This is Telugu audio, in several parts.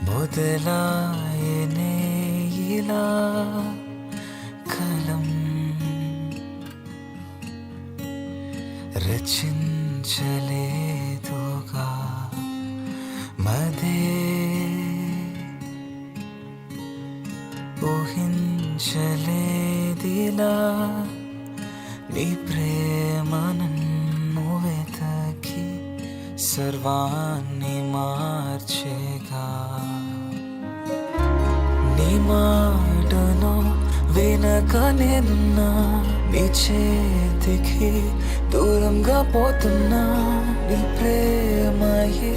మొదలాయనే ఇలా కలం రచించలేదుగా మదే ఊహించలేదిలా నీ ప్రేమ నన్ను వెతకి సర్వాన్ని మార్చేగా నీ మాటను వినక నిన్నా నీ చేతికి దూరంగా పోతున్నా నీ ప్రేమయే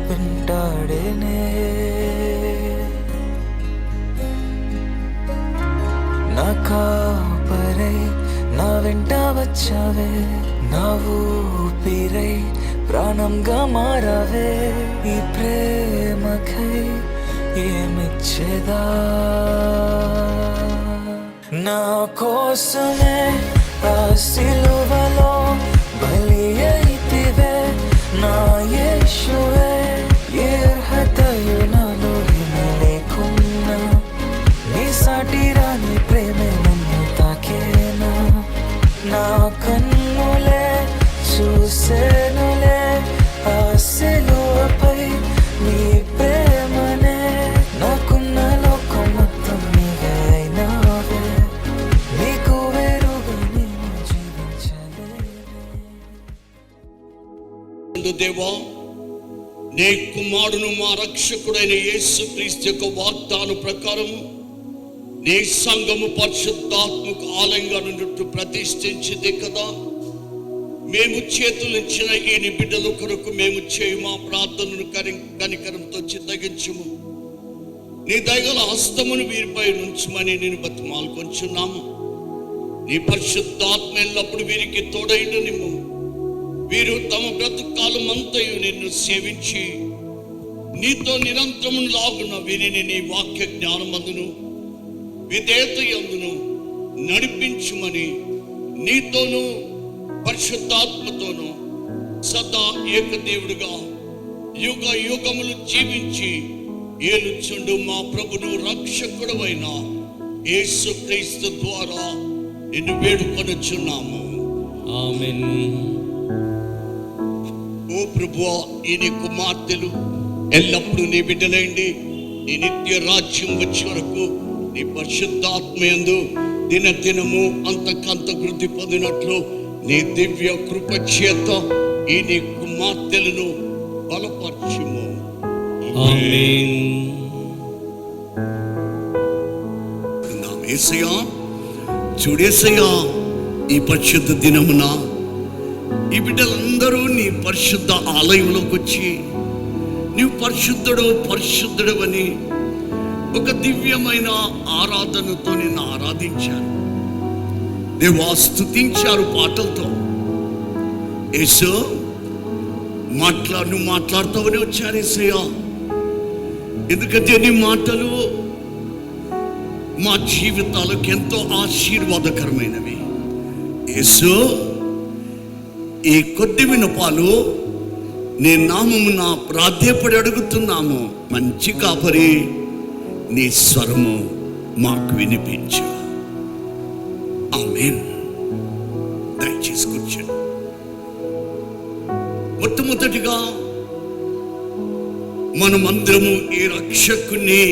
వెంటాడేనే నా కాపరై నా వెంట వచ్చావే నా ఊపిరై ప్రాణంగా మారావే ఈ ప్రేమకై ఏమిచ్చేదా నా కోసమే ఆ సిలువలో బలి అయితివే నా యేషువే ఏ అర్హతయు నాలో లేకున్నా నీ సాటి రాని ప్రేమే నన్ను తాకేనా నా కన్నులే చూసేనులే ఆ సిలువపై నీ ప్రేమనే నాకున్న లోకం మొత్తం నీవే అయినావే నీకు వేరుగా నేను జీవించలేనే. దేవా, నీ కుమారును మా రక్షకుడైన యేసుక్రీస్తు యొక్క వాగ్దానం ప్రకారము నీ సంఘము పరిశుద్ధాత్మకు ఆలయంగా నుండి ప్రతిష్ఠించింది కదా. మేము చేతులిచ్చిన ఈ బిడ్డల కొరకు మేము చేయు మా ప్రార్థనను కనికరంతో చిత్తగించుము. నీ దయగల హస్తమును వీరిపై నుంచమని నేను బతిమాలుకొంచున్నాము. నీ పరిశుద్ధాత్మ ఎల్లప్పుడు వీరికి తోడైండనిమ్ము. వీరు తమ బ్రతుకాలం అంతయు నిన్ను సేవించి నీతో నిరంతరము లాగున వీరిని నీ వాక్య జ్ఞానమందును విధేయత యందును నడిపించుమని నీతోనూ పరిశుద్ధాత్మతోనూ సదా ఏకదేవుడుగా యుగ యుగములు జీవించి ఏలుచుండు మా ప్రభును రక్షకుడవైన యేసుక్రీస్తు ద్వారా నిన్ను వేడుకొనుచున్నాము. ఆమేన్. ఓ ప్రభువా, ఈ నీ కుమార్తెలు ఎల్లప్పుడూ నీ బిడ్డలైండి నీ నిత్య రాజ్యం వచ్చే వరకు నీ పరిశుద్ధాత్మయందు దినదినము అంతకంత వృద్ధి పొందినట్లు నీ దివ్య కృప చేత ఈ నీ కుమార్తెలను బలపరచుము. ఆమేన్. యేసయ్యా, చూడేసయ్యా, ఈ పరిశుద్ధ దినమున ఈ బిడ్డలందరూ నీ పరిశుద్ధ ఆలయంలోకి వచ్చి నీవు పరిశుద్ధుడు అని ఒక దివ్యమైన ఆరాధనతో నిన్ను ఆరాధించారు. దేవా, స్తుతించారు పాటలతో. యేసు, నువ్వు మాట్లాడుతావని వచ్చారు యేసయ్యా. ఎందుకంటే నీ మాటలు మా జీవితాలకు ఎంతో ఆశీర్వాదకరమైనవి. యేసు, ఈ కొద్ది విన్నపాలు నీ నామమున ప్రాధేయపడి అడుగుతున్నాము. మంచి కాపరి, నీ స్వరము మాకు వినిపించు. ఆమేన్. దయచేసి కూర్చోండి. మొట్టమొదటిగా మనమందరము ఈ రక్షకుని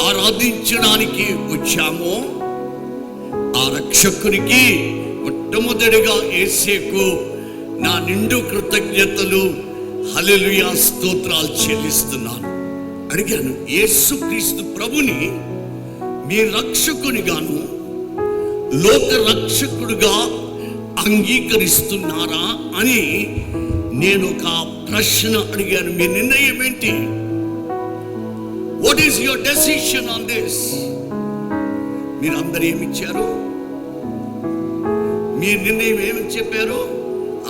ఆరాధించడానికి వచ్చాము. ఆ రక్షకునికి మొట్టమొదటిగా యేసేకు నా నిండు కృతజ్ఞతలు, హల్లెలూయా, స్తోత్రాలు చెల్లిస్తున్నాను. అడిగాను, యేసుక్రీస్తు ప్రభుని మీ రక్షకునిగాను లోక రక్షకుడుగా అంగీకరిస్తున్నారా అని నేను ఒక ప్రశ్న అడిగాను. మీ నిర్ణయం ఏంటి? What is your decision on this? మీరందరూ ఏమిచ్చారు? మీ నిర్ణయం ఏమి చెప్పారు?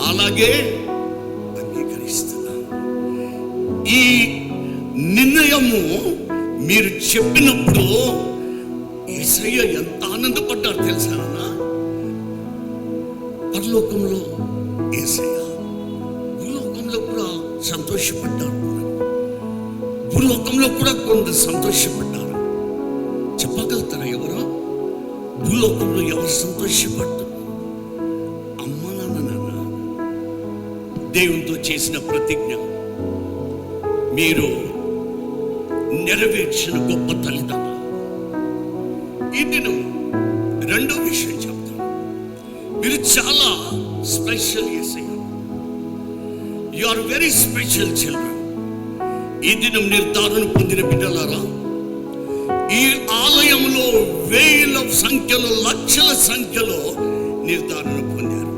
అలాగే అంగీకరిస్తున్నాను. ఈ నిర్ణయము మీరు చెప్పినప్పుడు యేసయ్య ఎంత ఆనందపడ్డారు తెలుసా? పరలోకంలో యేసయ్య, భూలోకంలో కూడా సంతోషపడ్డారు. భూలోకంలో కూడా కొందరు సంతోషపడ్డారు. చెప్పగలుగుతారా ఎవరు? భూలోకంలో ఎవరు సంతోషపడుతున్నారు? అమ్మ నాన్న దేవునితో చేసిన ప్రతిజ్ఞ మీరు నెరవేర్చిన గొప్ప తల్లిదండ్రులు. ఈ దినం రెండో విషయం చెప్తాను. మీరు చాలా special Yesayya. You are very special children. ఈ దినం నిర్ధారణ పొందిన బిడ్డలారా, ఈ ఆలయంలో వేల సంఖ్యలో, లక్షల సంఖ్యలో నిర్ధారణ పొందారు.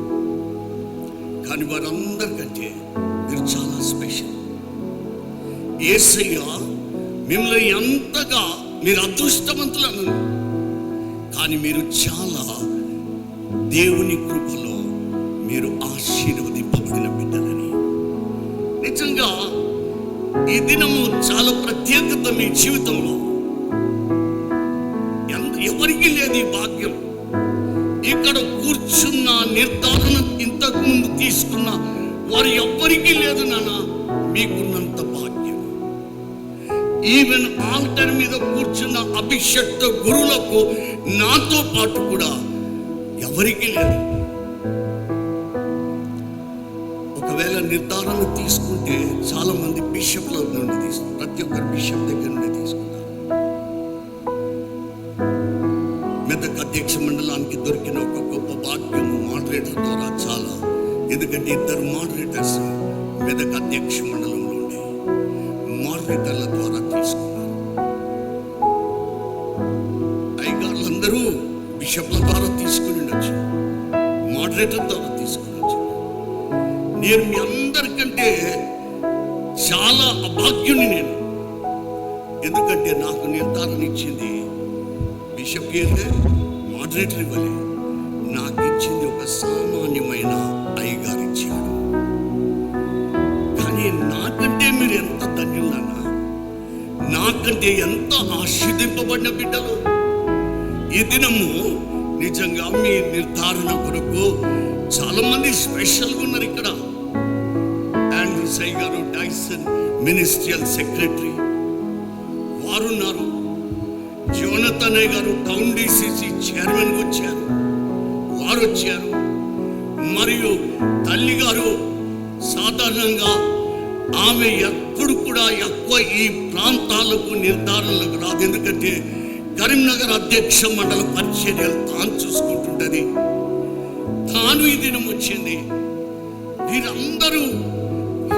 కానీ వారందరికంటే మీరు చాలా స్పెషల్. యేసయ్య మిమ్మల్ని ఎంతగా మీరు అదృష్టవంతులు అన్నారు. కానీ మీరు చాలా దేవుని కృపలో మీరు ఆశీర్వదింపబడిన బిడ్డలని. నిజంగా ఈ దినము చాలా ప్రత్యేకత మీ జీవితంలో. ఎవరికి లేదు ఈ భాగ్యం. ఇక్కడ కూర్చున్న నిర్ధారణ ఇంతకు ముందు తీసుకున్న వారు ఎవ్వరికీ లేదు నాన్న, మీకున్నంత భాగ్యం. ఈవెన్ ఆల్టర్ మీద కూర్చున్న అభిషక్త గురువులకు నాతో పాటు కూడా ఎవరికీ లేదు. ఒకవేళ నిర్ధారణ తీసుకుంటే చాలా మంది బిషప్ల నుండి తీసుకుంటారు. ప్రతి ఒక్కరు బిషప్ దగ్గర నుండి తీసుకుంటారు. మెదక్ అధ్యక్ష మండలానికి దొరికిన ఒక గొప్ప భాగ్యం మోడరేటర్ ద్వారా చాలా. ఎందుకంటే ఇద్దరు మోడరేటర్స్ మెదక్ అధ్యక్ష మండలంలో ఉండే మోడరేటర్ల ద్వారా తీసుకున్నారు. అయ్యగారులందరూ బిషప్ల ద్వారా తీసుకుని ఉండొచ్చు, మోడరేటర్ ద్వారా తీసుకుని వచ్చు. నేను మీ అందరికంటే చాలా అభాగ్యుని నేను. ఎందుకంటే నాకు నిర్ధారణ ఇచ్చింది బిషప్ గారే, మోడరేటర్ ఇవ్వలే. నాకు ఇచ్చింది ఒక సామాన్యమైన అయ్యగారు ఇచ్చాడు. కానీ నాకంటే మీరు ఎంత ధన్యులన్నా, నాకంటే ఎంత ఆశీర్వదింపబడిన బిడ్డలు. ఈ దినము నిజంగా మీ నిర్ధారణ కొరకు చాలా మంది స్పెషల్గా ఉన్నారు ఇక్కడ. ఆండ్రూ సై గారు డైసన్ మినిస్ట్రియల్ సెక్రటరీ వారున్నారు. జోనతన్ గారు టౌన్ డిసిసి చైర్మన్ వచ్చారు, వారు వచ్చారు. మరియు తల్లి గారు సాధారణంగా ఆమె ఎప్పుడు కూడా ఎక్కువ ఈ ప్రాంతాలకు నిర్ధారణలకు రాదు. ఎందుకంటే కరీంనగర్ అధ్యక్ష మండల పరిచర్యలు తాను చూసుకుంటుంటది. తాను ఈ దినం వచ్చింది. వీరందరూ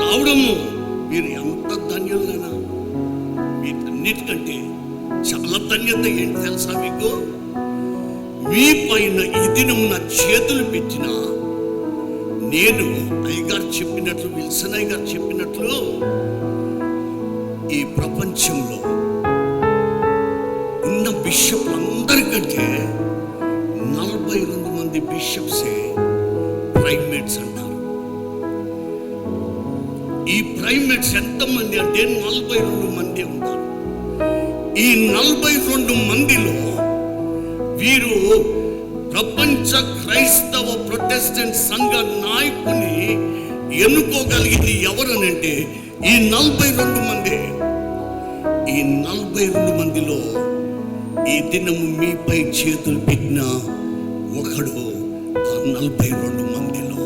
రావడము మీరు ఎంత ధన్యులైనా. వీటన్నిటికంటే చాలా ధన్యత ఏంటి తెలుసా మీకు? మీ పైన ఈ దినం నా చేతులు పెట్టిన నేను అయ్యగారు చెప్పినట్లు, విల్సన్ అయ్య గారు చెప్పినట్లు, ఈ ప్రపంచంలో ఉన్న బిషప్లందరికంటే 42 మంది బిషప్సే ప్రైమేట్స్ అంటారు. ఈ ప్రైమేట్స్ ఎంతమంది అంటే 42 మంది ఉంటారు. ఈ 42 మందిలో వీరు ప్రపంచ క్రైస్తవ ప్రొటెస్టెంట్ సంఘ నాయకుని ఎన్నుకోగలిగింది ఎవరనంటే ఈ 42 మంది. ఈ 42 మందిలో ఈ దినము మీపై చేతులు పెట్టిన ఒకడు ఆ 42 మందిలో.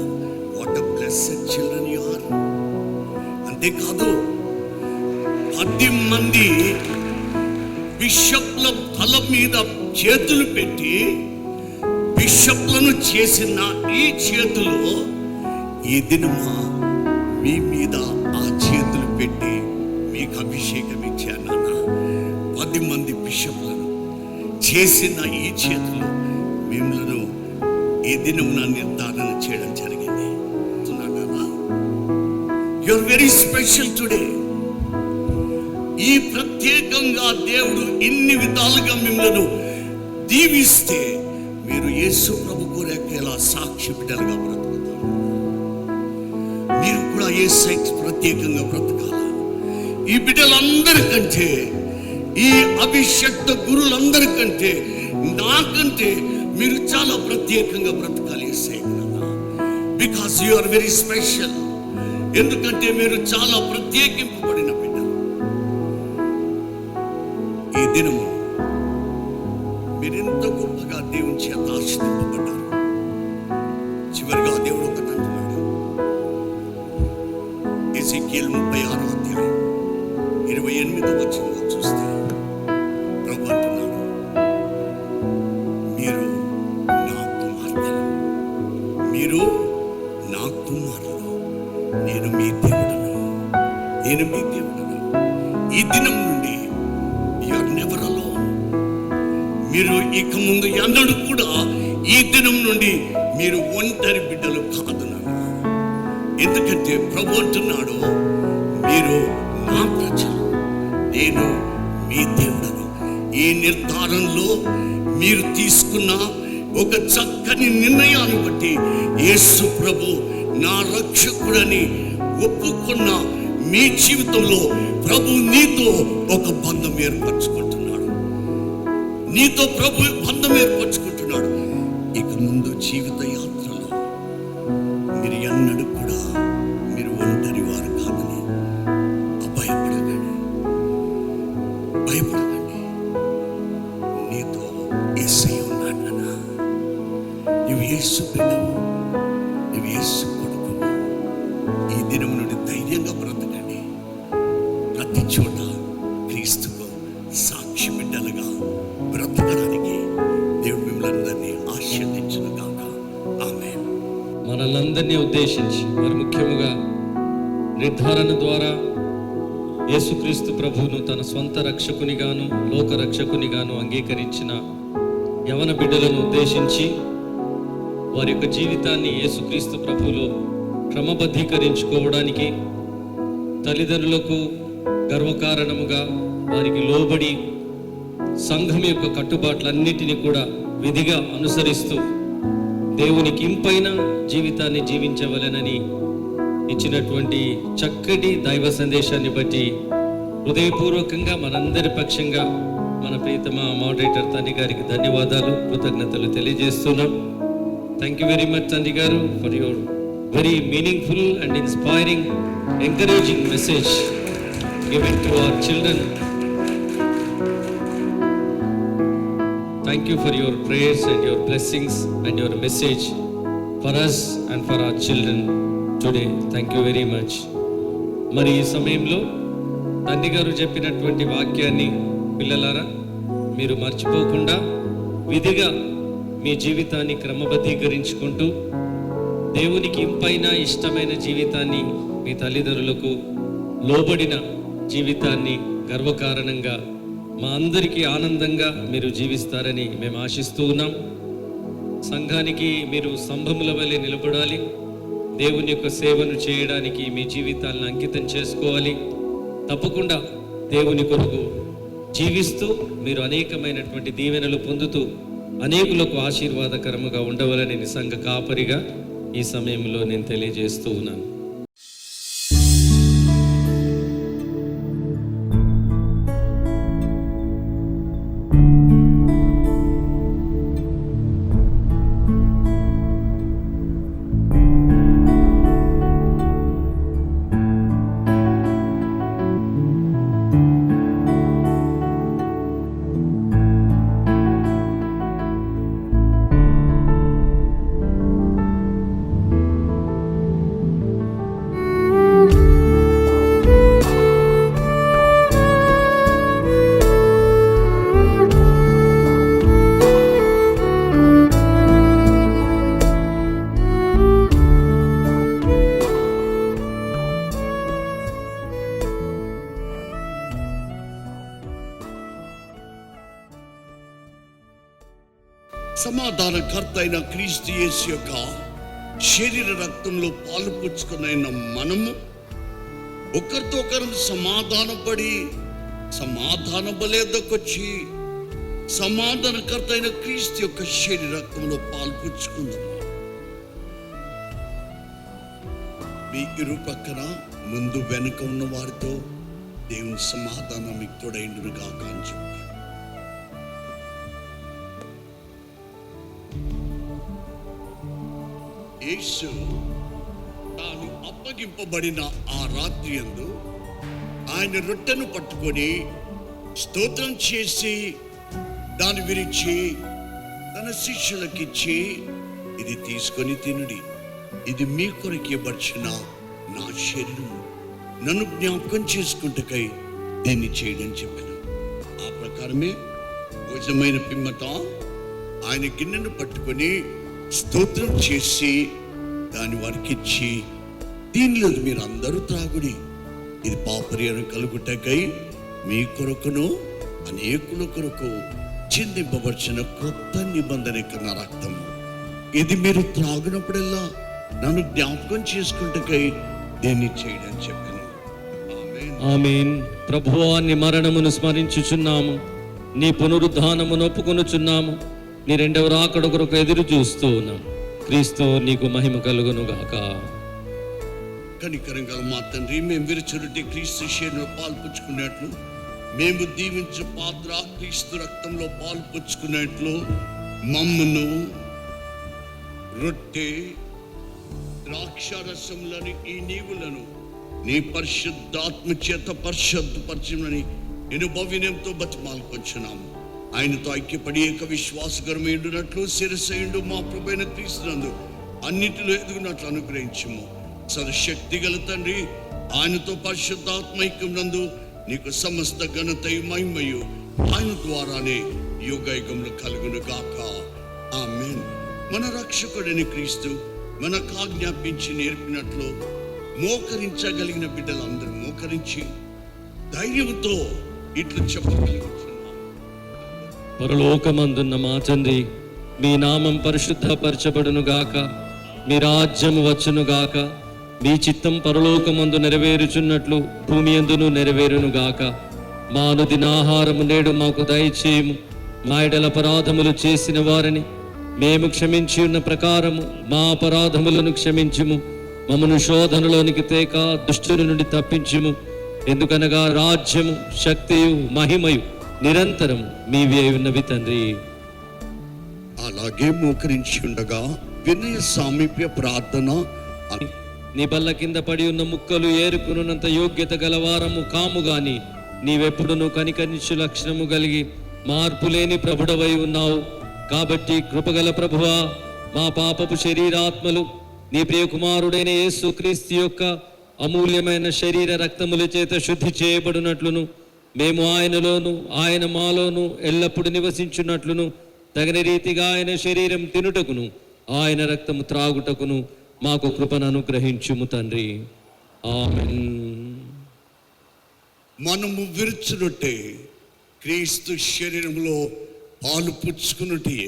What a blessed children you are. అంతేకాదు 10 మంది బిషప్ల తల మీద చేతులు పెట్టి బిషప్లను చేసిన ఈ చేతులు ఈ దినమా మీ మీద ఆ చేతులు పెట్టి మీకు అభిషేకం ఇచ్చాను. 10 మంది బిషప్లను చేసిన ఈ చేతులు మిమ్మల్ని ఈ దినమున నిర్ధారణ చేయడం జరిగింది. You are very special today. ఈ ప్రత్యేకంగా దేవుడు ఇన్ని విధాలుగా మిమ్మల్ని దీవిస్తే మీరు యేసు ప్రభు కోరేలా సాక్షి బిడ్డలుగా బ్రతుకుతారు. మీరు కూడా యేసు ప్రత్యేకంగా బ్రతకాలి. ఈ బిడ్డలందరికంటే, ఈ అభిషక్త గురులందరికంటే, నాకంటే మీరు చాలా ప్రత్యేకంగా బ్రతకాలి Yesu. Because you are very special. ఎందుకంటే మీరు చాలా ప్రత్యేకింపబడిన బిడ్డ. దినము మీరెంత గొప్పగా దేవుని చేత ఆశీర్వదింపబడ్డారు. చివరిగా దేవుడు ఒకటి అంటున్నాడు, ఎజెకియెల్ 36వ అధ్యాయం 28వ వచనంలో చూస్తే ప్రభు అంటున్నాడు, మీరు నా కుమార్తెలు, మీరు నా కుమారులు, నేను మీ దేవుడను, నేను మీ దేవుడను. ఈ దినం నుండి యు ఆర్ నెవర్ అలోన్. మీరు ఇక ముందు ఎన్నడూ కూడా ఈ దినం నుండి మీరు ఒంటరి బిడ్డలు కాదు నాన్న. ఎందుకంటే ప్రభు అంటున్నాడు, మీరు నా ప్రజలు, నేను మీ దేవుడను. ఈ నిర్ధారణలో మీరు తీసుకున్న ఒక చక్కని నిర్ణయాన్ని బట్టి యేసు ప్రభు నా రక్షకుడని ఒప్పుకున్న మీ జీవితంలో ప్రభు నీతో ఒక బంధం ఏర్పరచుకుంటున్నాడు. నీతో ప్రభు బంధం ఏర్పరచుకుంటున్నాడు. ఇక ముందు జీవిత యాత్రలో మీరు ఎన్నడూ కూడా మీరు ఒంటరి వారు కాదని భయపడకండి, భయపడకండి. నీతో యేసయ్య ఉన్నాడు నాన్న. నువ్వు యేసు బిడ్డవు, నువ్వు యేసు కొడుకు. ఈ దినం నుండి ధైర్యంగా బ్రతకండి. ప్రతి చోట క్రీస్తుకు సాక్షి బిడ్డలుగా బ్రతకడానికి దేవుడు మిమ్మల్ని అందరినీ ఆశీర్వదించును గాక. ఆమేన్. మనల్ని ఉద్దేశించి మరి ముఖ్యముగా నిర్ధారణ ద్వారా యేసుక్రీస్తు ప్రభువును తన స్వంత రక్షకునిగాను లోక రక్షకునిగాను అంగీకరించిన యవన బిడ్డలను ఉద్దేశించి వారి యొక్క జీవితాన్ని యేసుక్రీస్తు ప్రభువులో క్రమబద్ధీకరించుకోవడానికి తల్లిదండ్రులకు గర్వకారణముగా వారికి లోబడి సంఘం యొక్క కట్టుబాట్లన్నిటినీ కూడా విధిగా అనుసరిస్తూ దేవునికి ఇంపైన జీవితాన్ని జీవించవలెనని ఇచ్చినటువంటి చక్కటి దైవ సందేశాన్ని బట్టి హృదయపూర్వకంగా మనందరి పక్షంగా మన ప్రీతమ మోడరేటర్ తండ్రి గారికి ధన్యవాదాలు, కృతజ్ఞతలు తెలియజేస్తున్నాం. థ్యాంక్ యూ వెరీ మచ్ తండ్రి గారు for your very meaningful and inspiring encouraging message given to our children. Thank you for your prayers and your blessings and your message for us and for our children today. Thank you very much. మరి ఈ సమయంలో తండ్రి గారు చెప్పినటువంటి వాక్యాన్ని పిల్లలారా మీరు మర్చిపోకుండా విధిగా మీ జీవితాన్ని క్రమబద్ధీకరించుకుంటూ దేవునికి ఇంపైన ఇష్టమైన జీవితాన్ని, మీ తల్లిదండ్రులకు లోబడిన జీవితాన్ని గర్వకారణంగా మా అందరికీ ఆనందంగా మీరు జీవిస్తారని మేము ఆశిస్తూ ఉన్నాం. సంఘానికి మీరు స్తంభముల వలె నిలబడాలి. దేవుని యొక్క సేవను చేయడానికి మీ జీవితాలను అంకితం చేసుకోవాలి. తప్పకుండా దేవుని కొరకు జీవిస్తూ మీరు అనేకమైనటువంటి దీవెనలు పొందుతూ అనేకులకు ఆశీర్వాదకరముగా ఉండవాలని సంఘ కాపరిగా ఈ సమయంలో నేను తెలియజేస్తూ ఉన్నాను. సమాధానకర్త అయిన క్రీస్తు యేసు యొక్క శరీర రక్తంలో పాలు పుచ్చుకున్న మనము ఒకరితో ఒకరు సమాధానపడి సమాధాన బలేదకొచ్చి సమాధానకర్త అయిన క్రీస్తు యొక్క శరీర రక్తంలో పాలు పుచ్చుకుందాం. మీ ఇరు పక్కన ముందు వెనుక ఉన్న వారితో దేవుని సమాధానం మీకు తోడైండును గాక అని చెప్పి యేసు తాను అప్పగింపబడిన ఆ రాత్రి యందు ఆయన రొట్టెను పట్టుకొని స్తోత్రం చేసి దాన్ని విరిచి తన శిష్యులకిచ్చి, ఇది తీసుకొని తినుడి, ఇది మీ కొరకు ఇవ్వబడిన నా శరీరం, నన్ను జ్ఞాపకం చేసుకుంటకై దీన్ని చేయడని చెప్పాను. ఆ ప్రకారమే భోజనమైన పిమ్మట ఆయన గిన్నెను పట్టుకొని స్తోత్రం చేసి దాని వారికి ఇచ్చి, దీనిలో మీరు అందరూ త్రాగుడి, ఇది పాపరిహారం కలుగుటకై మీ కొరకును అనేకుల కొరకు చిందింపబడిన క్రొత్త నిబంధన యొక్క నా రక్తం, ఇది మీరు త్రాగినప్పుడల్లా నన్ను జ్ఞాపకం చేసుకుంటకై దీన్ని చేయడం చెప్పాను. ఆమేన్. ప్రభువా, నీ మరణమును స్మరించుచున్నాము, నీ పునరుద్ధానమును ఒప్పుకొనుచున్నాము, నీ రెండవ రాకడ కొరకు ఎదురు చూస్తూ ఉన్నాం. క్రీస్తు నీకు మహిమ కలుగును గాక. కనికరం గల మా తండ్రి, మేము విరచురుటి క్రీస్తు శరీరంలో పాల్పుచ్చుకున్నట్లు, మేము దీవించు పాత్ర క్రీస్తు రక్తంలో పాల్పుచ్చుకున్నట్లు, మమ్మను రొట్టె ద్రాక్షారసంలోని ఈ నీవులను నీ పరిశుద్ధాత్మ చేత పరిశుద్ధపరచమని నేను భవ్యనంతో బతిమాలుకొంచున్నాము. ఆయనతో ఐక్యపడి ఏక విశ్వాసకరమైనట్లు శిరసైండు మా ప్రభువైన క్రీస్తునందు అన్నిటిలో ఎదుగునట్లు అనుగ్రహించుము. సర్వశక్తి గల తండ్రి, ఆయనతో పరిశుద్ధాత్మ ఐక్యం నందు నీకు సమస్త ఘనతయు మహిమయు ఆయన ద్వారానే యుగయుగంలో కలుగును గాక. ఆమేన్. మన రక్షకుడైన క్రీస్తు మనకు ఆజ్ఞాపించి నేర్పినట్లు మోకరించగలిగిన బిడ్డలందరూ మోకరించి ధైర్యంతో ఇట్లు చెప్పగలుగుతున్నాం. పరలోకమందున్న మా తండ్రి, మీ నామం పరిశుద్ధపరచబడును గాక, మీ రాజ్యము వచ్చును గాక, మీ చిత్తం పరలోకమందు నెరవేరుచున్నట్లు భూమి యందును నెరవేరును గాక. మా అనుదినాహారము నేడు మాకు దయచేయము, మా ఎడల అపరాధములు చేసిన వారిని మేము క్షమించి ఉన్న ప్రకారము మా అపరాధములను క్షమించుము, మమ్మను శోధనలోనికి తేక దుష్టుల నుండి తప్పించుము. ఎందుకనగా రాజ్యము, శక్తియు, మహిమయు నిరంతరం మీవే ఉన్నవి తండ్రి. అలాగే మోకరించి ఉండగా వినయ సామీప్య ప్రార్థన. నీ బల్ల కింద పడి ఉన్న ముక్కలు ఏరుకున్నంత యోగ్యత గలవారము కాము గాని, నీవెప్పుడును కనికరించు లక్షణము కలిగి మార్పు లేని ప్రభుడవై ఉన్నావు. కాబట్టి కృపగల ప్రభువా, మా పాపపు శరీరాత్మలు నీ ప్రియకుమారుడైన యేసు క్రీస్తు యొక్క అమూల్యమైన శరీర రక్తముల చేత శుద్ధి చేయబడినట్లును, మేము ఆయనలోను ఆయన మాలోను ఎల్లప్పుడూ నివసించున్నట్లును, తగిన రీతిగా ఆయన శరీరం తినుటకును ఆయన రక్తము త్రాగుటకును మాకు కృపను అనుగ్రహించుము తండ్రి. ఆమేన్. మనము విరుచునట్టే క్రీస్తు శరీరంలో పాలు పుచ్చుకున్నట్టే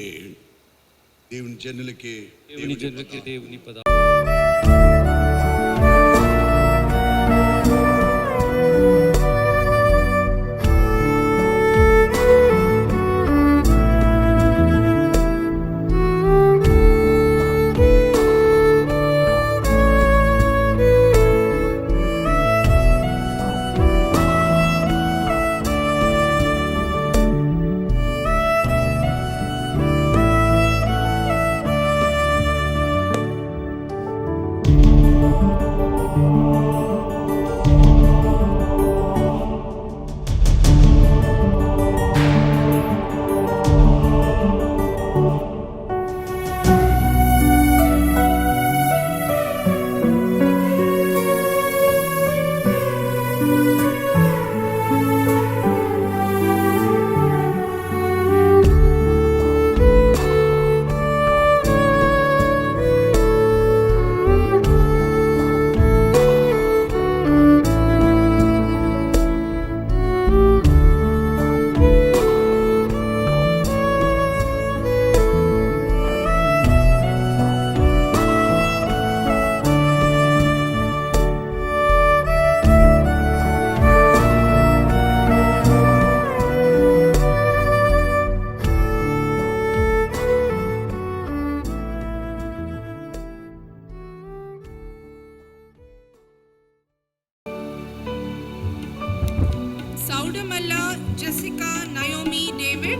దేవుని జనులకి దేవుని పద. Saudamalla Jessica Naomi David,